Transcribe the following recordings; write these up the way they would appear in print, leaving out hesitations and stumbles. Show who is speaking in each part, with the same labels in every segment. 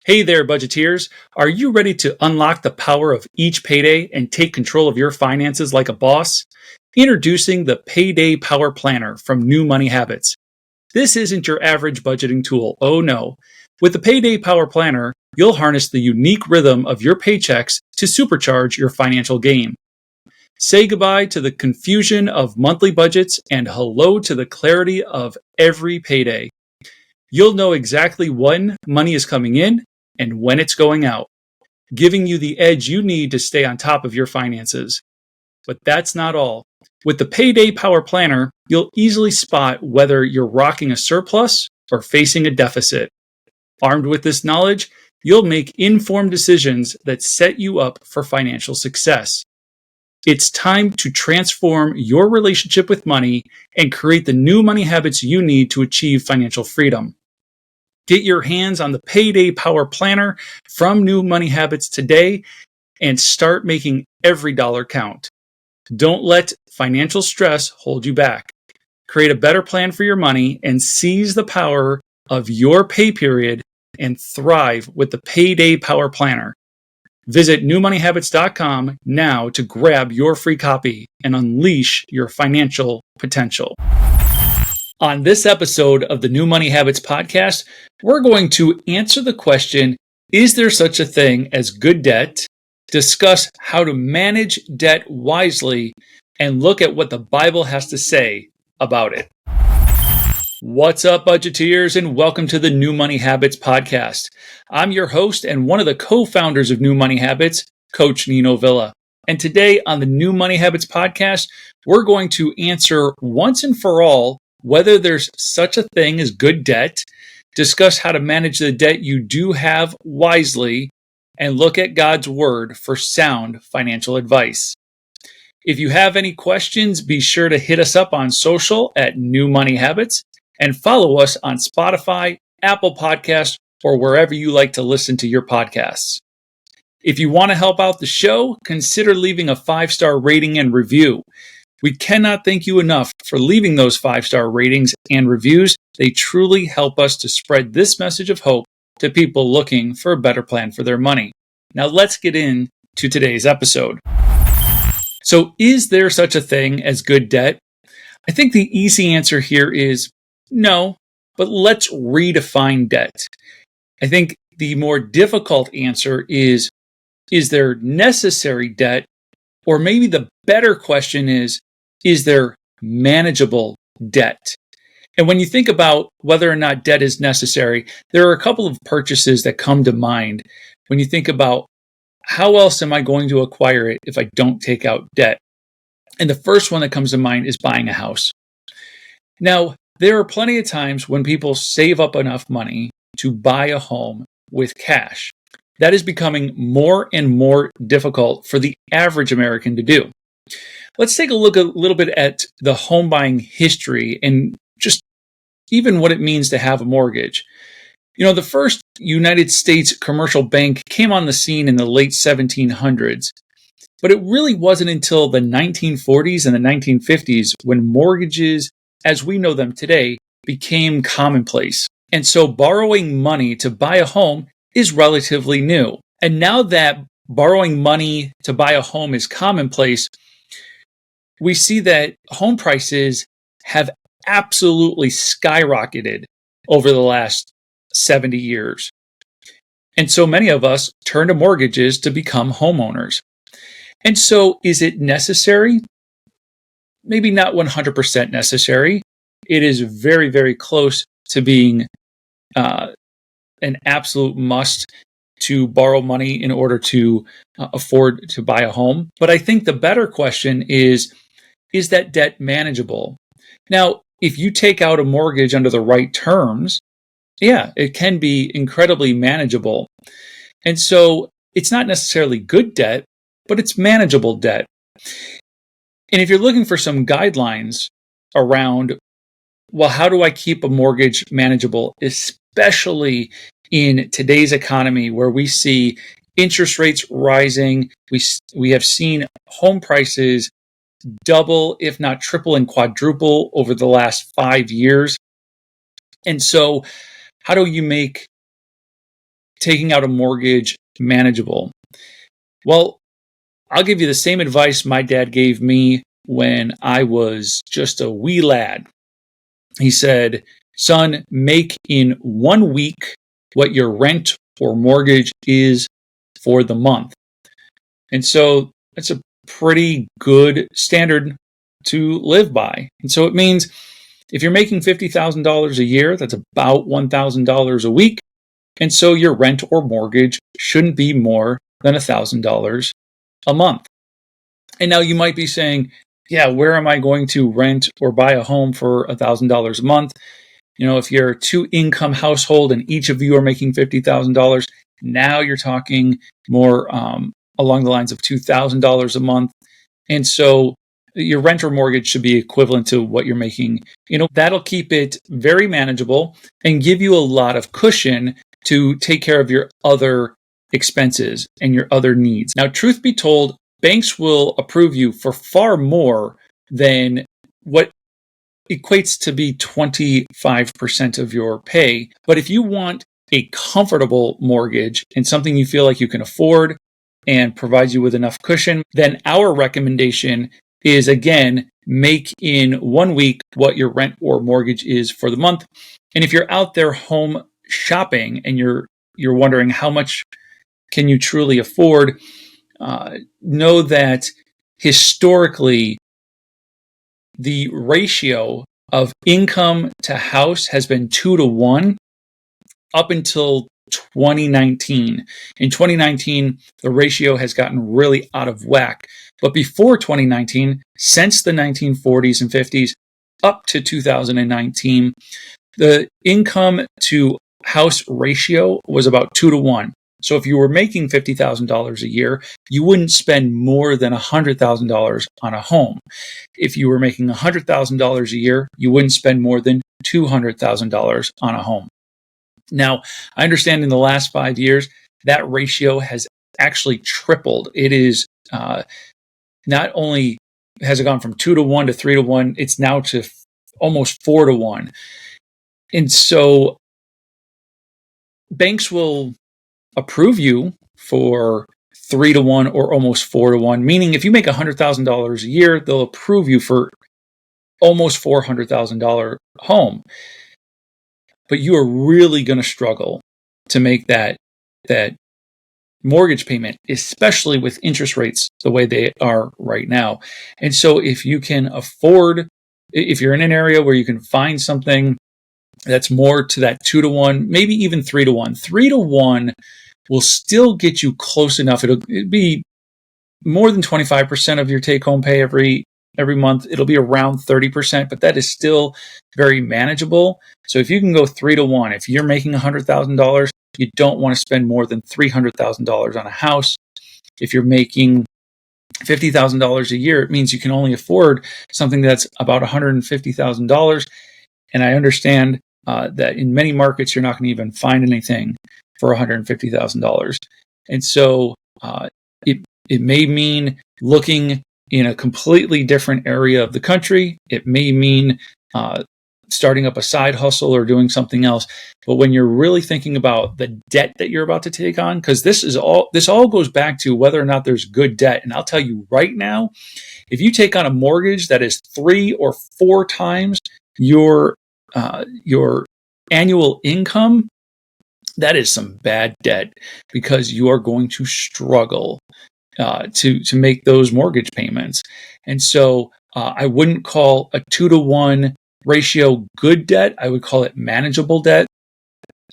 Speaker 1: Hey there, budgeteers. Are you ready to unlock the power of each payday and take control of your finances like a boss? Introducing the Payday Power Planner from New Money Habits. This isn't your average budgeting tool. Oh no. With the Payday Power Planner, you'll harness the unique rhythm of your paychecks to supercharge your financial game. Say goodbye to the confusion of monthly budgets and hello to the clarity of every payday. You'll know exactly when money is coming in and when it's going out, giving you the edge you need to stay on top of your finances. But that's not all. With the Payday Power Planner, you'll easily spot whether you're rocking a surplus or facing a deficit. Armed with this knowledge, you'll make informed decisions that set you up for financial success. It's time to transform your relationship with money and create the new money habits you need to achieve financial freedom. Get your hands on the Payday Power Planner from New Money Habits today and start making every dollar count. Don't let financial stress hold you back. Create a better plan for your money and seize the power of your pay period and thrive with the Payday Power Planner. Visit newmoneyhabits.com now to grab your free copy and unleash your financial potential. On this episode of the New Money Habits podcast, we're going to answer the question, is there such a thing as good debt? Discuss how to manage debt wisely and look at what the Bible has to say about it. What's up, budgeteers, and welcome to the New Money Habits podcast. I'm your host and one of the co-founders of New Money Habits, Coach Nino Villa. And today on the New Money Habits podcast, we're going to answer once and for all whether there's such a thing as good debt, discuss how to manage the debt you do have wisely, and look at God's Word for sound financial advice. If you have any questions, be sure to hit us up on social at New Money Habits and follow us on Spotify, Apple Podcasts, or wherever you like to listen to your podcasts. If you want to help out the show, consider leaving a 5-star rating and review. We cannot thank you enough for leaving those 5-star ratings and reviews. They truly help us to spread this message of hope to people looking for a better plan for their money. Now let's get into today's episode. So, is there such a thing as good debt? I think the easy answer here is no, but let's redefine debt. I think the more difficult answer is there necessary debt? Or maybe the better question is there manageable debt? And when you think about whether or not debt is necessary, there are a couple of purchases that come to mind when you think about how else am I going to acquire it if I don't take out debt? And the first one that comes to mind is buying a house. Now, there are plenty of times when people save up enough money to buy a home with cash. That is becoming more and more difficult for the average American to do. Let's take a look a little bit at the home buying history and just even what it means to have a mortgage. You know, the first United States commercial bank came on the scene in the late 1700s, but it really wasn't until the 1940s and the 1950s when mortgages, as we know them today, became commonplace. And so borrowing money to buy a home is relatively new. And now that borrowing money to buy a home is commonplace, we see that home prices have absolutely skyrocketed over the last 70 years. And so many of us turn to mortgages to become homeowners. And so is it necessary? Maybe not 100% necessary. It is very, very close to being an absolute must to borrow money in order to afford to buy a home. But I think the better question is that debt manageable? Now, if you take out a mortgage under the right terms, yeah, it can be incredibly manageable. And so it's not necessarily good debt, but it's manageable debt. And if you're looking for some guidelines around, well, how do I keep a mortgage manageable, especially in today's economy where we see interest rates rising, we have seen home prices double, if not triple and quadruple over the last 5 years. And so how do you make taking out a mortgage manageable? Well, I'll give you the same advice my dad gave me when I was just a wee lad. He said, son, make in 1 week what your rent or mortgage is for the month. And so that's a pretty good standard to live by. And so it means if you're making $50,000 a year, that's about $1,000 a week. And so your rent or mortgage shouldn't be more than $1,000 a month. And now you might be saying, yeah, where am I going to rent or buy a home for $1,000 a month? If you're a 2-income household and each of you are making $50,000, now you're talking more along the lines of $2,000 a month. And so your rent or mortgage should be equivalent to what you're making. That'll keep it very manageable and give you a lot of cushion to take care of your other expenses and your other needs. Now, truth be told, banks will approve you for far more than what equates to be 25% of your pay. But if you want a comfortable mortgage and something you feel like you can afford and provides you with enough cushion, then our recommendation is, again, make in 1 week what your rent or mortgage is for the month. And if you're out there home shopping and you're wondering how much can you truly afford, know that historically the ratio of income to house has been 2-to-1 up until 2019. In 2019, the ratio has gotten really out of whack. But before 2019, since the 1940s and 50s up to 2019, the income to house ratio was about 2-to-1. So if you were making $50,000 a year, you wouldn't spend more than $100,000 on a home. If you were making $100,000 a year, you wouldn't spend more than $200,000 on a home. Now, I understand in the last 5 years, that ratio has actually tripled. It is not only has it gone from 2-to-1 to 3-to-1, it's now to almost 4-to-1. And so banks will approve you for 3-to-1 or almost 4-to-1, meaning if you make $100,000 a year, they'll approve you for almost $400,000 home. But you are really going to struggle to make that mortgage payment, especially with interest rates the way they are right now. And so if you can afford, if you're in an area where you can find something that's more to that 2-to-1, maybe even 3-to-1. 3-to-1 will still get you close enough. It'll be more than 25% of your take-home pay every month. It'll be around 30%, but that is still very manageable. So if you can go 3-to-1, if you're making $100,000, you don't want to spend more than $300,000 on a house. If you're making $50,000 a year, it means you can only afford something that's about $150,000. And I understand that in many markets, you're not going to even find anything for $150,000. And so it may mean looking in a completely different area of the country. It may mean starting up a side hustle or doing something else. But when you're really thinking about the debt that you're about to take on, because this all goes back to whether or not there's good debt. And I'll tell you right now, if you take on a mortgage that is 3 or 4 times your annual income, that is some bad debt, because you are going to struggle to make those mortgage payments. And so I wouldn't call a 2-to-1 ratio good debt. I would call it manageable debt.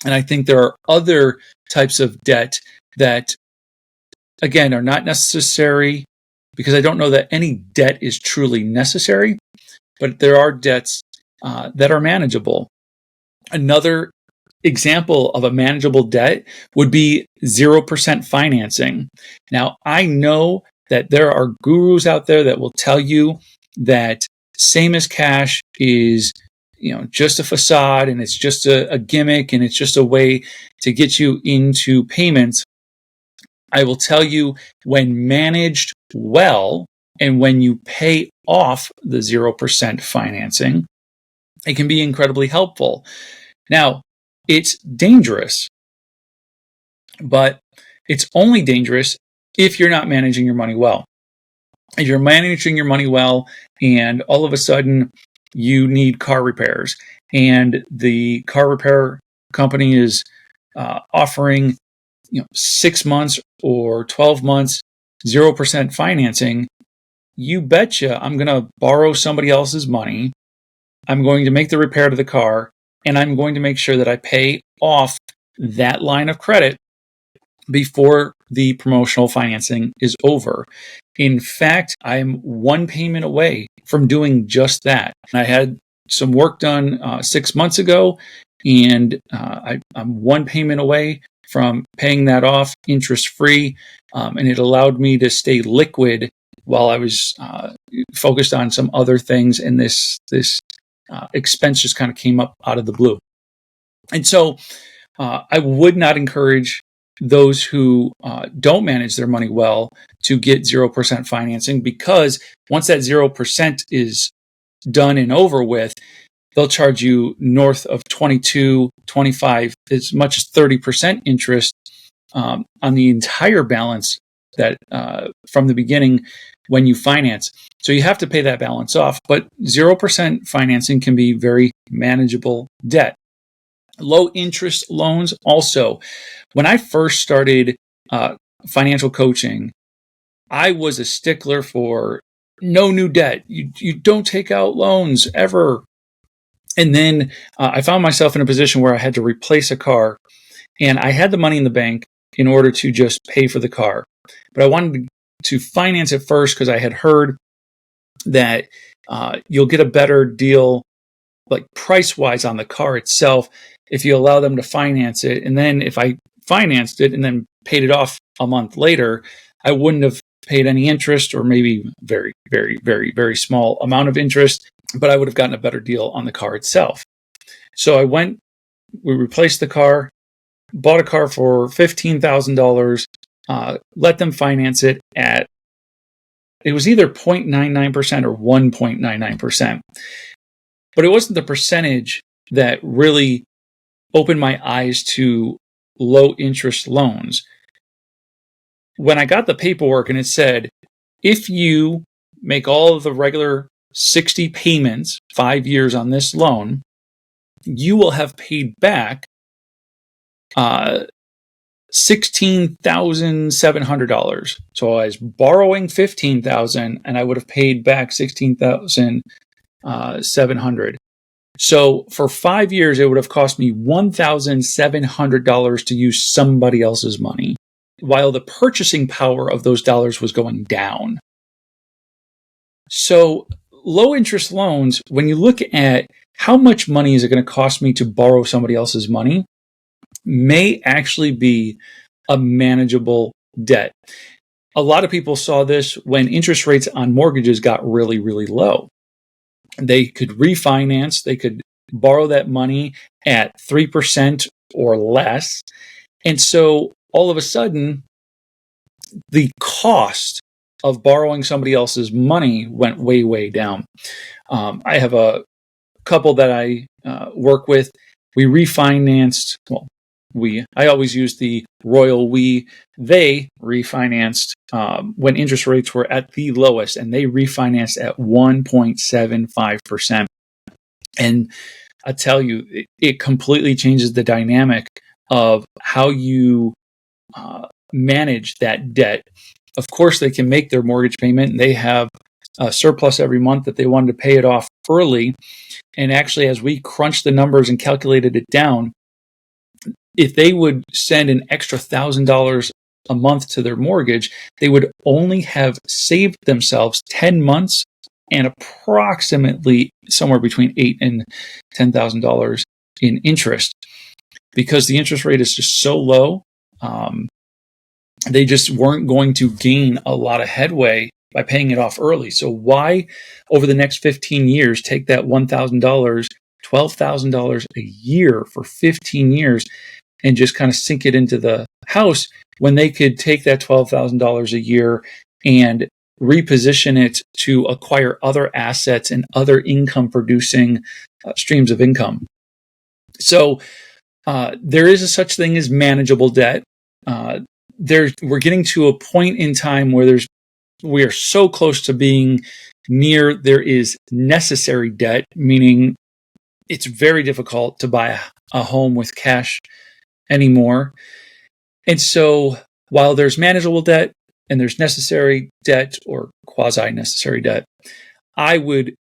Speaker 1: And I think there are other types of debt that, again, are not necessary, because I don't know that any debt is truly necessary, but there are debts that are manageable. Another example of a manageable debt would be 0% financing. Now, I know that there are gurus out there that will tell you that same as cash is, just a facade, and it's just a gimmick, and it's just a way to get you into payments. I will tell you, when managed well, and when you pay off the 0% financing, it can be incredibly helpful. Now, it's dangerous But it's only dangerous if you're not managing your money well. If you're managing your money well and all of a sudden you need car repairs and the car repair company is offering 6 months or 12 months 0% financing, you betcha I'm going to borrow somebody else's money. I'm going to make the repair to the car, and I'm going to make sure that I pay off that line of credit before the promotional financing is over. In fact, I'm one payment away from doing just that. I had some work done 6 months ago, and I'm one payment away from paying that off interest-free, and it allowed me to stay liquid while I was focused on some other things, and this expense just kind of came up out of the blue. And so I would not encourage those who don't manage their money well to get 0% financing, because once that 0% is done and over with, they'll charge you north of 22, 25, as much as 30% interest on the entire balance that from the beginning when you finance. So you have to pay that balance off, but 0% financing can be very manageable debt. Low interest loans also. When I first started financial coaching, I was a stickler for no new debt. You don't take out loans ever. And then I found myself in a position where I had to replace a car, and I had the money in the bank in order to just pay for the car. But I wanted to finance it first because I had heard that you'll get a better deal, like price-wise, on the car itself if you allow them to finance it. And then if I financed it and then paid it off a month later, I wouldn't have paid any interest, or maybe very, very, very, very small amount of interest, but I would have gotten a better deal on the car itself. So we replaced the car, bought a car for $15,000, let them finance it at, it was either 0.99% or 1.99%. But it wasn't the percentage that really opened my eyes to low interest loans. When I got the paperwork and it said, if you make all of the regular 60 payments, 5 years on this loan, you will have paid back $16,700. So I was borrowing $15,000 and I would have paid back $16,700. So for 5 years, it would have cost me $1,700 to use somebody else's money, while the purchasing power of those dollars was going down. So low interest loans, when you look at how much money is it going to cost me to borrow somebody else's money, may actually be a manageable debt. A lot of people saw this when interest rates on mortgages got really, really low. They could refinance, they could borrow that money at 3% or less. And so all of a sudden, the cost of borrowing somebody else's money went way, way down. I have a couple that I work with. We refinanced, I always use the royal we. They refinanced when interest rates were at the lowest, and they refinanced at 1.75%. And I tell you, it completely changes the dynamic of how you manage that debt. Of course, they can make their mortgage payment, and they have a surplus every month that they wanted to pay it off early. And actually, as we crunched the numbers and calculated it down, if they would send an extra $1,000 a month to their mortgage, they would only have saved themselves 10 months and approximately somewhere between $8,000 and $10,000 in interest, because the interest rate is just so low. They just weren't going to gain a lot of headway by paying it off early. So why, over the next 15 years, take that $1,000, $12,000 a year for 15 years and just kind of sink it into the house, when they could take that $12,000 a year and reposition it to acquire other assets and other income producing streams of income? So there is a such thing as manageable debt. we're getting to a point in time where we are so close to being near there is necessary debt, meaning it's very difficult to buy a home with cash anymore. And so while there's manageable debt and there's necessary debt or quasi-necessary debt, I would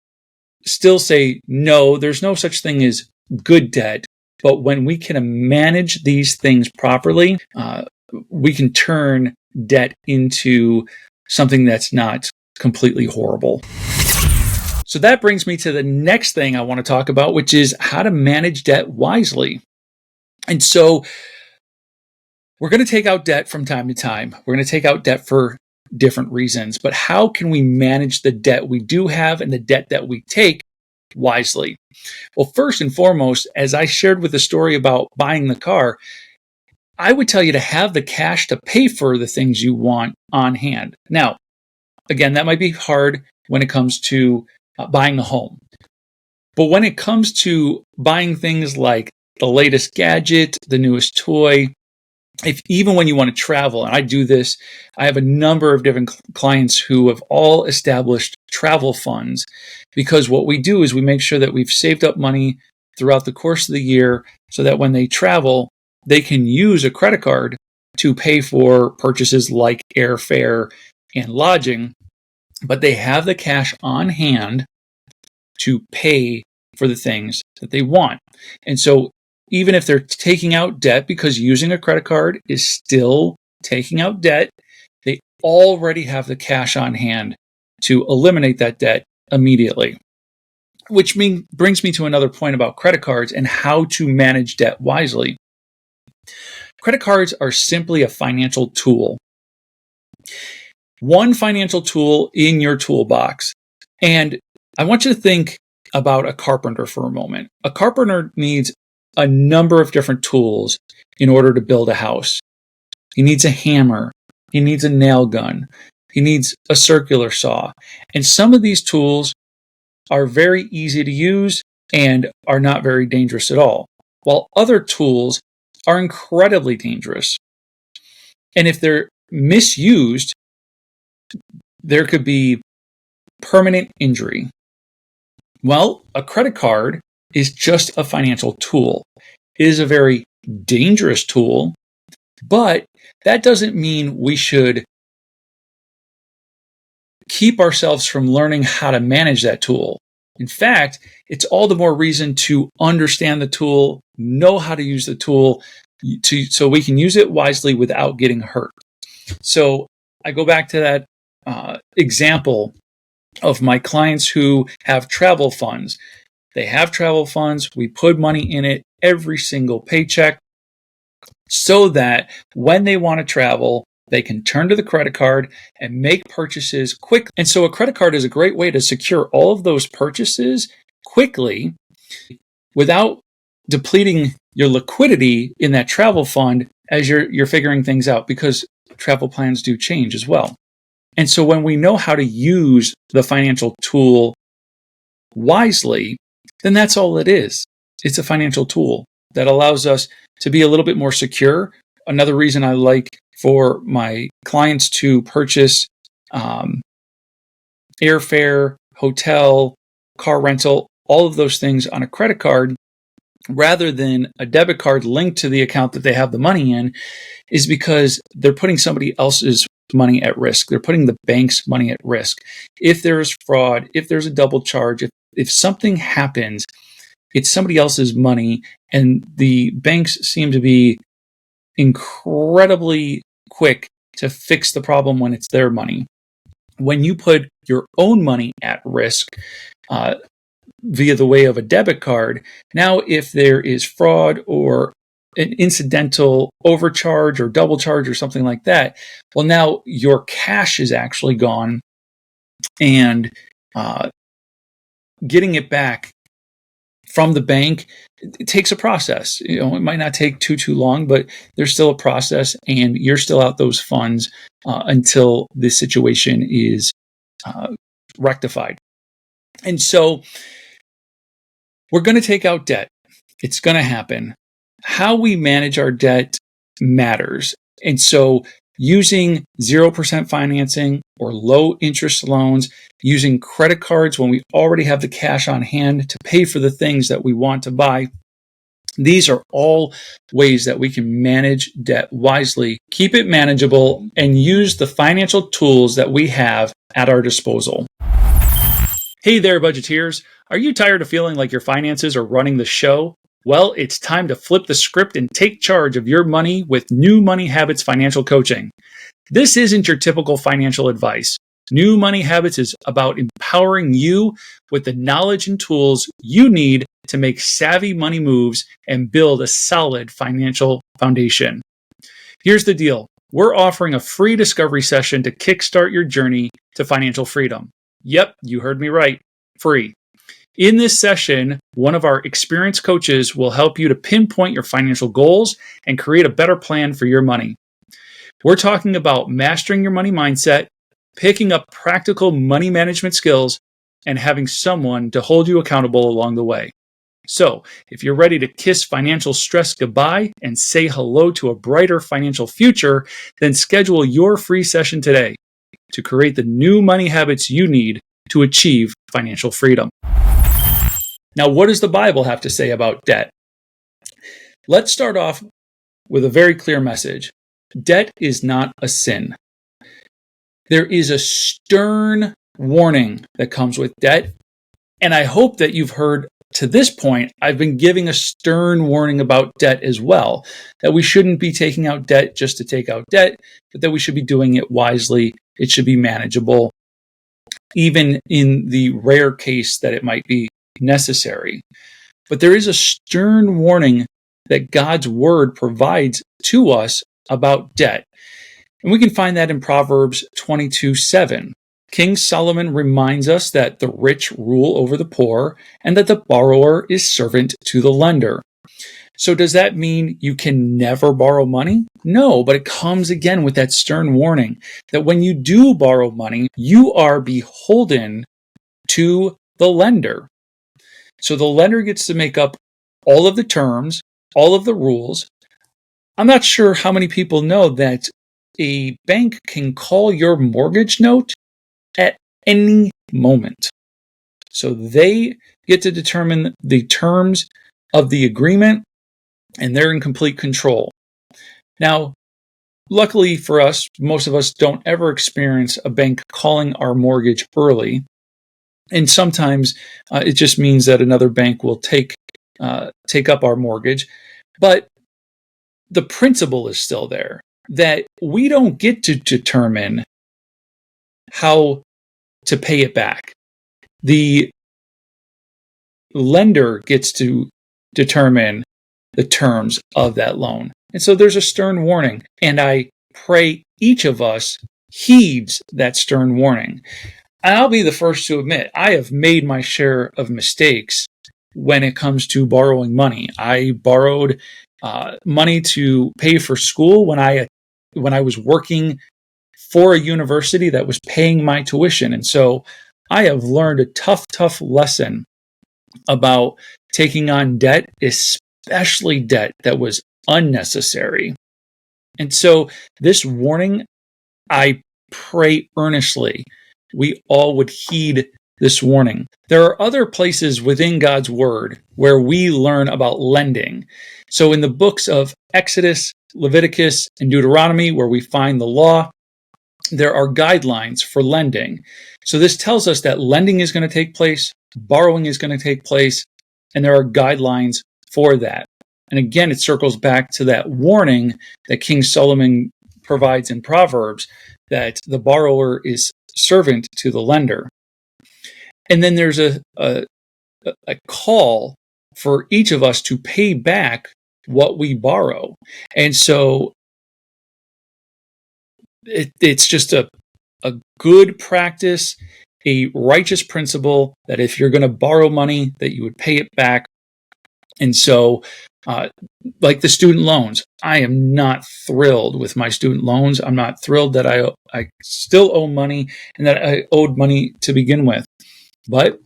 Speaker 1: still say no, there's no such thing as good debt. But when we can manage these things properly, we can turn debt into something that's not completely horrible. So that brings me to the next thing I want to talk about, which is how to manage debt wisely. And so we're going to take out debt from time to time. We're going to take out debt for different reasons. But how can we manage the debt we do have and the debt that we take wisely? Well, first and foremost, as I shared with the story about buying the car, I would tell you to have the cash to pay for the things you want on hand. Now, again, that might be hard when it comes to buying a home. But when it comes to buying things like the latest gadget, the newest toy, even when you want to travel, and I do this, I have a number of different clients who have all established travel funds, because what we do is we make sure that we've saved up money throughout the course of the year so that when they travel, they can use a credit card to pay for purchases like airfare and lodging, but they have the cash on hand to pay for the things that they want. And so even if they're taking out debt, because using a credit card is still taking out debt, they already have the cash on hand to eliminate that debt immediately. Which brings me to another point about credit cards and how to manage debt wisely. Credit cards are simply a financial tool. One financial tool in your toolbox. And I want you to think about a carpenter for a moment. A carpenter needs a number of different tools in order to build a house. He needs a hammer. He needs a nail gun. He needs a circular saw. And some of these tools are very easy to use and are not very dangerous at all, while other tools are incredibly dangerous. And if they're misused, there could be permanent injury. Well, a credit card is just a financial tool. It is a very dangerous tool, but that doesn't mean we should keep ourselves from learning how to manage that tool. In fact, it's all the more reason to understand the tool, know how to use the tool, so we can use it wisely without getting hurt. So I go back to that example of my clients who have travel funds. They have travel funds. We put money in it every single paycheck so that when they want to travel, they can turn to the credit card and make purchases quick. And so a credit card is a great way to secure all of those purchases quickly without depleting your liquidity in that travel fund as you're figuring things out, because travel plans do change as well. And so when we know how to use the financial tool wisely, then that's all it is. It's a financial tool that allows us to be a little bit more secure. Another reason I like for my clients to purchase airfare, hotel, car rental, all of those things on a credit card rather than a debit card linked to the account that they have the money in is because they're putting somebody else's money at risk. They're putting the bank's money at risk. If there is fraud, if there's a double charge, if something happens, it's somebody else's money, and the banks seem to be incredibly quick to fix the problem when it's their money. When you put your own money at risk via the way of a debit card, now if there is fraud or an incidental overcharge or double charge or something like that, well, now your cash is actually gone, and getting it back from the bank, it takes a process. It might not take too long, but there's still a process, and you're still out those funds until this situation is rectified. And so we're going to take out debt. It's going to happen. How we manage our debt matters. And so using 0% financing or low interest loans, using credit cards when we already have the cash on hand to pay for the things that we want to buy, these are all ways that we can manage debt wisely, keep it manageable, and use the financial tools that we have at our disposal. Hey there, budgeteers. Are you tired of feeling like your finances are running the show? Well, it's time to flip the script and take charge of your money with New Money Habits Financial Coaching. This isn't your typical financial advice. New Money Habits is about empowering you with the knowledge and tools you need to make savvy money moves and build a solid financial foundation. Here's the deal. We're offering a free discovery session to kickstart your journey to financial freedom. Yep, you heard me right. Free. In this session, one of our experienced coaches will help you to pinpoint your financial goals and create a better plan for your money. We're talking about mastering your money mindset, picking up practical money management skills, and having someone to hold you accountable along the way. So, if you're ready to kiss financial stress goodbye and say hello to a brighter financial future, then schedule your free session today to create the new money habits you need to achieve financial freedom. Now, what does the Bible have to say about debt? Let's start off with a very clear message. Debt is not a sin. There is a stern warning that comes with debt, and I hope that you've heard to this point, I've been giving a stern warning about debt as well, that we shouldn't be taking out debt just to take out debt, but that we should be doing it wisely. It should be manageable, even in the rare case that it might be necessary. But there is a stern warning that God's word provides to us about debt. And we can find that in Proverbs 22:7. King Solomon reminds us that the rich rule over the poor and that the borrower is servant to the lender. So does that mean you can never borrow money? No, but it comes again with that stern warning that when you do borrow money, you are beholden to the lender. So the lender gets to make up all of the terms, all of the rules. I'm not sure how many people know that a bank can call your mortgage note at any moment. So they get to determine the terms of the agreement, and they're in complete control. Now, luckily for us, most of us don't ever experience a bank calling our mortgage early. And sometimes it just means that another bank will take up our mortgage. But the principle is still there, that we don't get to determine how to pay it back. The lender gets to determine the terms of that loan. And so there's a stern warning, and I pray each of us heeds that stern warning. And I'll be the first to admit, I have made my share of mistakes when it comes to borrowing money. I borrowed money to pay for school when I was working for a university that was paying my tuition. And so I have learned a tough lesson about taking on debt, especially debt that was unnecessary. And so this warning, I pray earnestly we all would heed this warning. There are other places within God's word where we learn about lending. So in the books of Exodus, Leviticus, and Deuteronomy, where we find the law, there are guidelines for lending. So this tells us that lending is going to take place, borrowing is going to take place, and there are guidelines for that. And again, it circles back to that warning that King Solomon provides in Proverbs, that the borrower is servant to the lender. And then there's a call for each of us to pay back what we borrow. And so it's just a good practice, a righteous principle that if you're going to borrow money, that you would pay it back. And so, like the student loans, I am not thrilled with my student loans. I'm not thrilled that I still owe money and that I owed money to begin with. But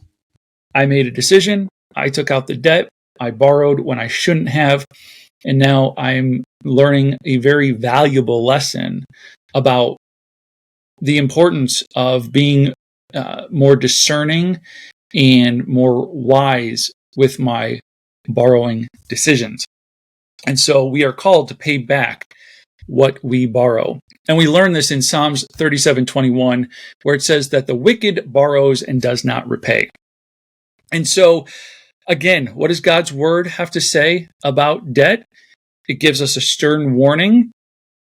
Speaker 1: I made a decision. I took out the debt. I borrowed when I shouldn't have. And now I'm learning a very valuable lesson about the importance of being more discerning and more wise with my borrowing decisions. And so we are called to pay back what we borrow. And we learn this in Psalms 37:21, where it says that the wicked borrows and does not repay. And so, again, what does God's word have to say about debt? It gives us a stern warning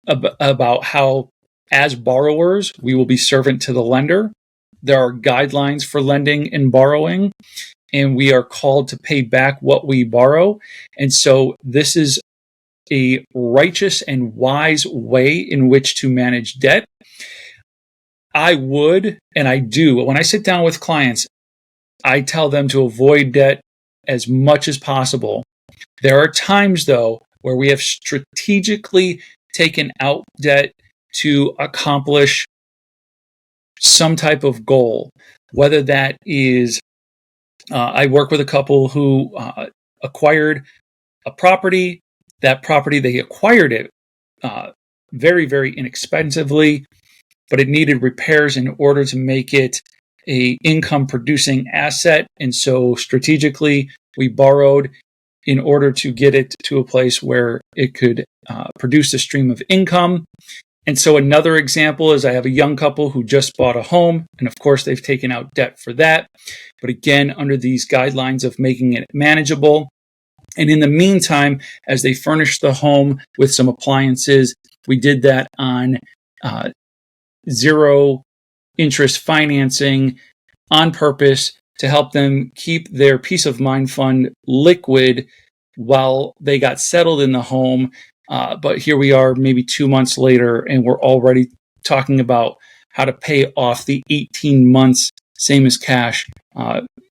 Speaker 1: about how, as borrowers, we will be servant to the lender. There are guidelines for lending and borrowing, and we are called to pay back what we borrow. And so this is a righteous and wise way in which to manage debt. I would, and I do, when I sit down with clients, I tell them to avoid debt as much as possible. There are times, though, where we have strategically taken out debt to accomplish some type of goal, whether that is, I work with a couple who acquired a property. That property, they acquired it very, very inexpensively, but it needed repairs in order to make it a income producing asset. And so strategically, we borrowed in order to get it to a place where it could produce a stream of income. And so another example is I have a young couple who just bought a home, and of course they've taken out debt for that. But again, under these guidelines of making it manageable. And in the meantime, as they furnished the home with some appliances, we did that on zero interest financing on purpose to help them keep their peace of mind fund liquid while they got settled in the home. But here we are maybe 2 months later, and we're already talking about how to pay off the 18 months, same as cash,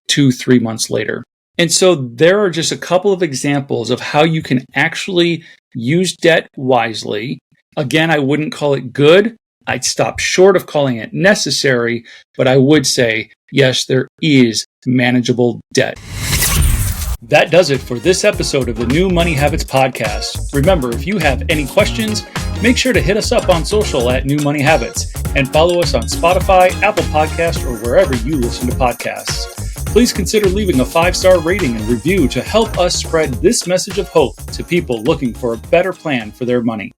Speaker 1: 2-3 months later. And so there are just a couple of examples of how you can actually use debt wisely. Again, I wouldn't call it good. I'd stop short of calling it necessary, but I would say, yes, there is manageable debt. That does it for this episode of the New Money Habits Podcast. Remember, if you have any questions, make sure to hit us up on social at New Money Habits and follow us on Spotify, Apple Podcasts, or wherever you listen to podcasts. Please consider leaving a 5-star rating and review to help us spread this message of hope to people looking for a better plan for their money.